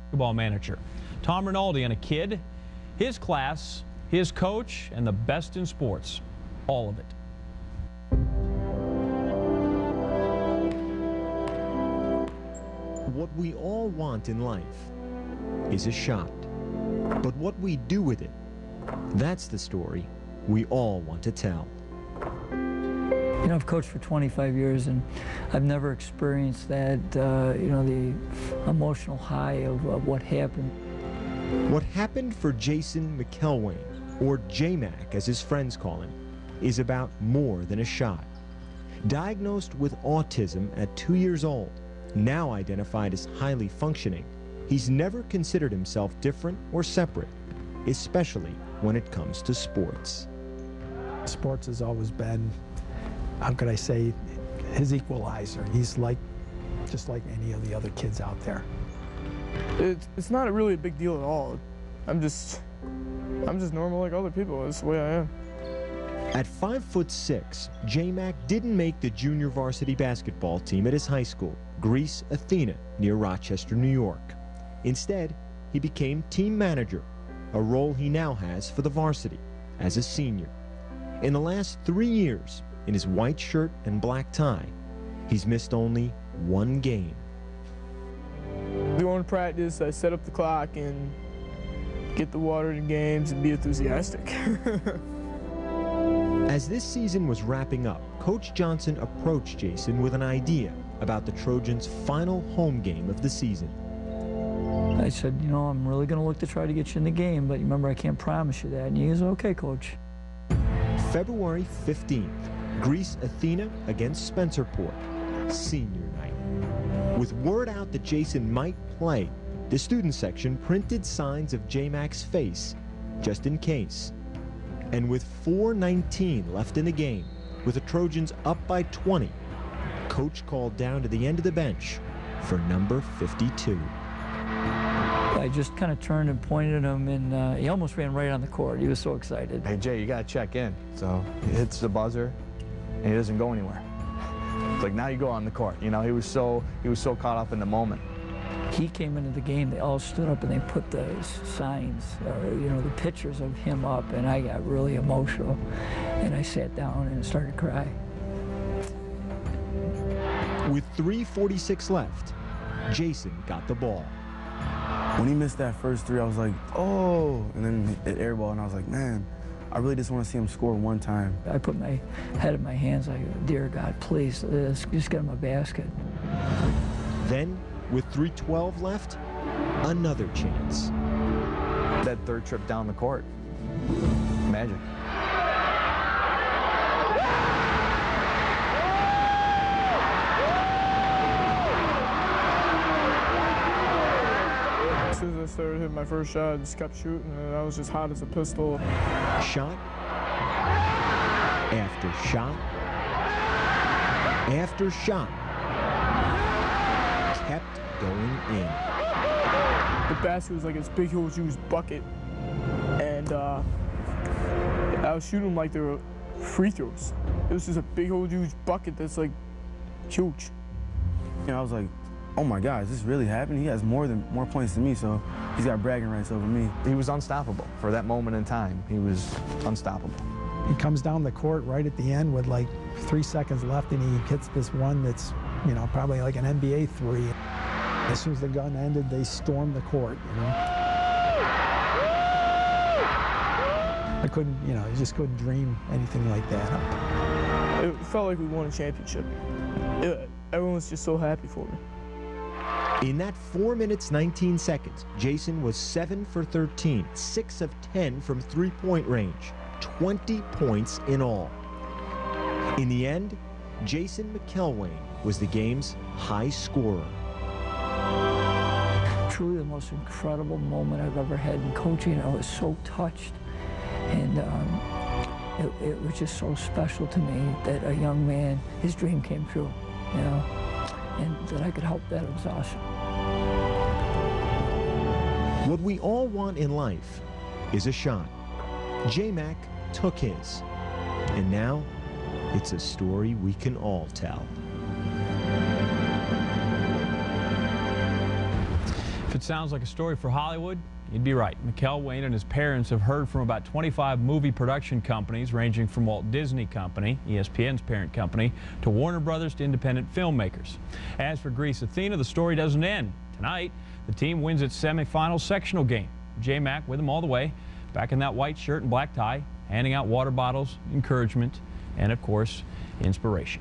basketball manager. Tom Rinaldi and a kid, his class, his coach, and the best in sports. All of it. What we all want in life is a shot. But what we do with it, that's the story we all want to tell. You know, I've coached for 25 years, and I've never experienced that, you know, the emotional high of what happened. What happened for Jason McElwain, or J-Mac as his friends call him, is about more than a shot. Diagnosed with autism at 2 years old, now identified as highly functioning, he's never considered himself different or separate, especially when it comes to sports. Sports has always been, how could I say, his equalizer. He's just like any of the other kids out there. It's not really a big deal at all. I'm just normal like other people. It's the way I am. At 5'6", J-Mac didn't make the junior varsity basketball team at his high school, Greece Athena, near Rochester, New York. Instead, he became team manager, a role he now has for the varsity as a senior. In the last 3 years, in his white shirt and black tie, he's missed only one game. Go to practice, I set up the clock and get the water in games and be enthusiastic. As this season was wrapping up, Coach Johnson approached Jason with an idea about the Trojans' final home game of the season. I said, you know, I'm really going to look to try to get you in the game, but remember, I can't promise you that. And he goes, okay, Coach. February 15th, Greece Athena against Spencerport, senior night. With word out that Jason might play, the student section printed signs of J-Mac's face, just in case. And with 4:19 left in the game, with the Trojans up by 20, Coach called down to the end of the bench for number 52. I just kind of turned and pointed at him, and he almost ran right on the court. He was so excited. Hey, Jay, you got to check in. So he hits the buzzer, and he doesn't go anywhere. It's like, now you go on the court. You know, he was so caught up in the moment. He came into the game, they all stood up and they put the signs, you know, the pictures of him up, and I got really emotional. And I sat down and started to cry. With 3:46 left, Jason got the ball. When he missed that first three, I was like, oh, and then it airball, and I was like, man, I really just want to see him score one time. I put my head in my hands, like, dear God, please, just get him a basket. Then, with 3:12 left, another chance. That third trip down the court, magic. As soon as I started hitting my first shot, I just kept shooting, and I was just hot as a pistol. Shot after shot after shot kept going in. The basket was like this big, huge bucket, and I was shooting them like they were free throws. It was just a big, huge bucket that's like huge. You know, I was like, oh my God, is this really happening? He has more points than me, so he's got bragging rights over me. He was unstoppable for that moment in time. He was unstoppable. He comes down the court right at the end with like 3 seconds left, and he hits this one that's, you know, probably like an NBA three. As soon as the gun ended, they stormed the court, you know. I couldn't, you know, I just couldn't dream anything like that. It felt like we won a championship. Everyone was just so happy for me. In that 4 minutes, 19 seconds, Jason was 7 for 13, 6 of 10 from three-point range, 20 points in all. In the end, Jason McElwain was the game's high scorer. Truly the most incredible moment I've ever had in coaching. I was so touched, and it was just so special to me that a young man, his dream came true, you know, and that I could help that. It was awesome. What we all want in life is a shot. J-Mac took his, and now it's a story we can all tell. If it sounds like a story for Hollywood, you'd be right. Mikkel Wayne and his parents have heard from about 25 movie production companies, ranging from Walt Disney Company, ESPN's parent company, to Warner Brothers to independent filmmakers. As for Greece Athena, the story doesn't end. Tonight, the team wins its semifinal sectional game. J-Mac with them all the way, back in that white shirt and black tie, handing out water bottles, encouragement, and of course, inspiration.